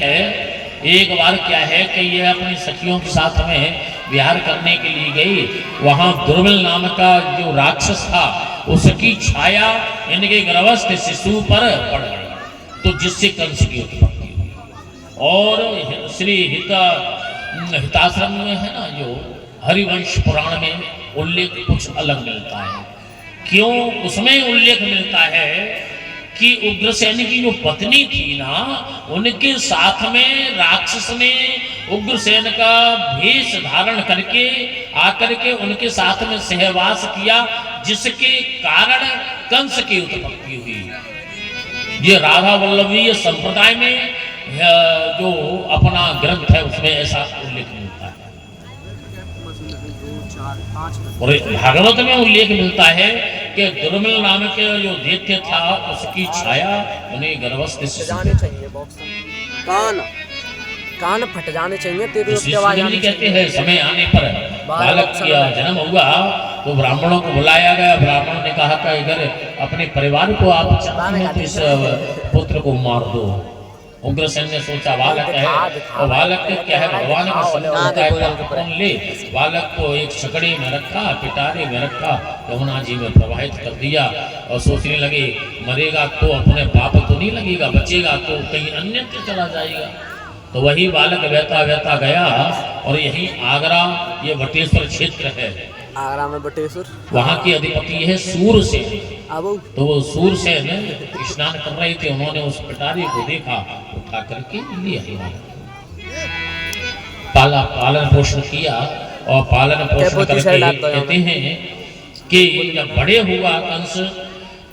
है, एक बार क्या है कि ये अपनी सखियों के साथ में विहार करने के लिए गई। वहां दुर्बल नाम का जो राक्षस था उसकी छाया इनके गर्भस्थ शिशु पर पड़ गई, तो जिससे कंस की उत्पत्ति हुई। और श्री हिताश्रम में है ना, जो हरिवंश पुराण में उल्लेख कुछ अलग मिलता है। क्यों उसमें उल्लेख मिलता है कि उग्रसेन की जो पत्नी थी ना, उनके साथ में राक्षस ने उग्रसेन का भेष धारण करके आकर के उनके साथ में सहवास किया, जिसके कारण कंस की उत्पत्ति हुई। ये राधा वल्लभीय संप्रदाय में जो अपना ग्रंथ है उसमें ऐसा उल्लेख मिलता है। और भागवत में उल्लेख मिलता है कि दुर्मिल नाम के जो दैत्य था उसकी छाया उन्हें गर्भस्थ जाने चाहिए, कान फट जाने चाहिए तेरे कहते हैं समय आने पर बालक का जन्म हुआ तो ब्राह्मणों को बुलाया गया। ब्राह्मणों ने कहा कि अगर अपने परिवार को आप चाहते हैं तो इस पुत्र को मार दो। उग्रसेन ने सोचा बालक है, और बालक क्या है, भगवान का संकल्प ले। बालक को एक छकड़े में रखा, पिटारे में रखा, यमुना जी में प्रवाहित कर दिया। और सोचने लगे मरेगा तो अपने पाप तो नहीं लगेगा, बचेगा तो कहीं अन्यत्र चला जाएगा। तो वही बालक बहता बहता गया और यही आगरा, ये बटेश्वर क्षेत्र है, आगरा में बटेश्वर, वहाँ की अधिपति है सूरसेन। तो वो सूरसेन स्नान कर रहे थे, उन्होंने उस पिटारे को देखा, उठा करके ले आया, पालन पोषण किया। और पालन पोषण करके कहते हैं कि जब बड़े हुआ कंस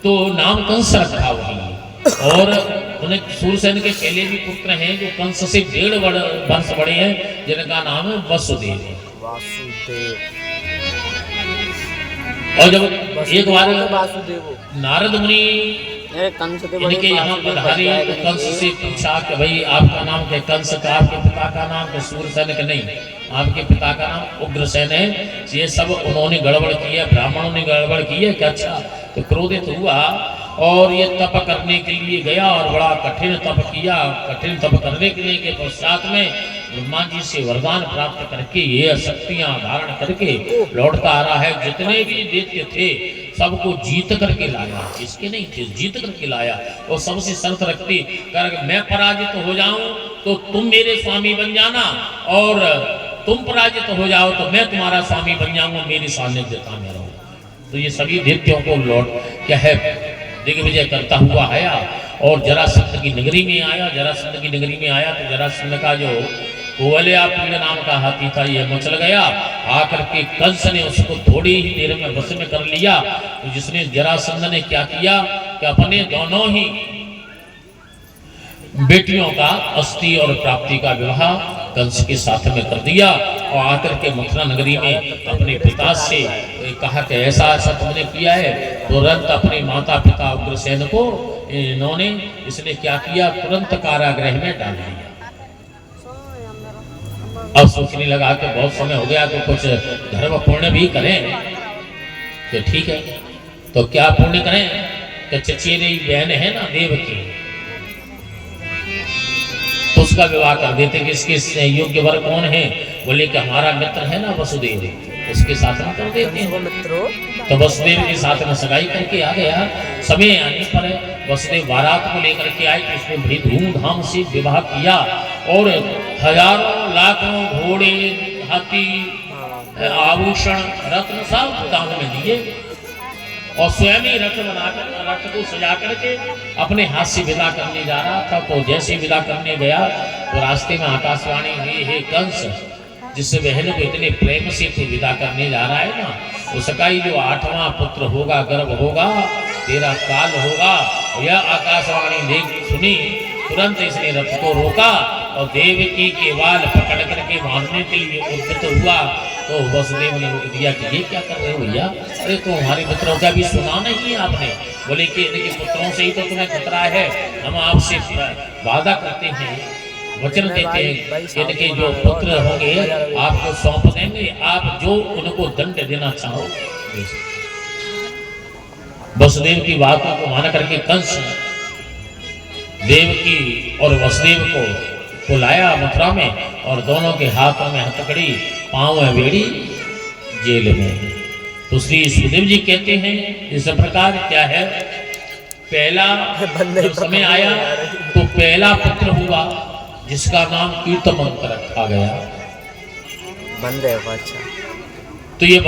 तो नाम कंस रखा हुआ। और उन्हें सूरसेन के पहले भी पुत्र हैं जो कंस से 1.5 वर्ष बड़े हैं, जिनका नाम है वसुदेव। और जब एक बार नारद मुनि इनके यहाँ पधारे तो कंस से पूछा कि भाई आपका नाम क्या? कंस का आपके पिता का नाम क्या? सूरसेन का नहीं, आपके पिता का नाम उग्रसेन है। ये सब उन्होंने गड़बड़ की है, ब्राह्मणों ने गड़बड़ की है। क्या अच्छा? तो क्रोधित हुआ और ये तप करने के लिए गया और बड़ा कठिन तप किया। कठिन तप करने के लिए के पश्चात में ब्रह्मा जी से वरदान प्राप्त करके ये शक्तियां धारण करके लौटता आ रहा है। जितने भी दैत्य थे सबको जीत करके लाया, इसके नहीं थे, जीत करके लाया। और सबसे शर्त रखती कर मैं पराजित हो जाऊं तो तुम मेरे स्वामी बन जाना, और तुम पराजित हो जाओ तो मैं तुम्हारा स्वामी बन जाऊंगा, मेरी सानिध्यता में रहो। तो ये सभी दैत्यों को लौट क्या है दिग्विजय करता हुआ आया और जरासंध की नगरी में आया। जरासंध की नगरी में आया तो जरासंध का जो कोवल्या पीड़ नाम का हाथी था ये मचल गया। आकर के कंस ने उसको थोड़ी ही देर में वश में कर लिया। तो जिसने जरासंध ने क्या किया कि अपने दोनों ही बेटियों का अस्थि और प्राप्ति का विवाह कंस के साथ में कर दिया। और आकर के मथुरा नगरी में अपने पिता से कहा कि ऐसा ऐसा तुमने किया है। तुरंत अपने माता पिता उग्रसेन को इन्होंने इसने क्या किया, तुरंत कारागृह में डाल दिया। अब सोचने लगा कि बहुत समय हो गया तो कुछ धर्म पुण्य भी करें। तो ठीक है, तो क्या पुण्य करें कि चचेरी बहन है ना देवकी, तो उसका विवाह कर देते। कि इसके योग्य वर कौन है? बोले कि हमारा मित्र है ना वसुदेव, उसके साथ में कर देते हैं। तो वसुदेव के साथ में सगाई करके आ गया। समय आने पर वसुदेव बारात को लेकर के आए तो उसने बड़ी धूमधाम से विवाह किया और हजारों लाखों घोड़े, हाथी, आभूषण, रत्न सब दान में दिए और स्वयं ही रथ बनाकर रथ को सजा करके अपने हाथ से विदा करने जा रहा था। तो जैसे विदा करने गया तो रास्ते में आकाशवाणी हुई, हे कंस, जिस बहन को इतने प्रेम से तू विदा करने जा रहा है ना, उसका ही जो 8वां पुत्र होगा, गर्भ होगा, तेरा काल होगा। यह आकाशवाणी देख सुनी, तुरंत इसने रथ को रोका और देवकी के बाल पकड़ करके मारने के लिए उद्यत हुआ। तो वसुदेव ने रोक दिया कि ये क्या कर रहे हो भैया? अरे तो हमारे पुत्रों का भी सुना नहीं है आपने? बोले कि इनके पुत्रों से ही तो तुम्हें खतरा है। हम आपसे वादा करते हैं, वचन देते हैं, इनके जो पुत्र होंगे आपको सौंप देंगे, आप जो उनको दंड देना चाहो। वसुदेव की बातों को मान करके कंस देवकी और वसुदेव को को लाया मथुरा में और दोनों के हाथों में हथकड़ी, पांव में बेड़ी, जेल में। तो श्री सुखदेव जी कहते हैं इस प्रकार क्या है, पहला जब समय आया तो पहला पुत्र हुआ जिसका नाम कीर्तमंत रखा गया। बंदे, अच्छा। तो ये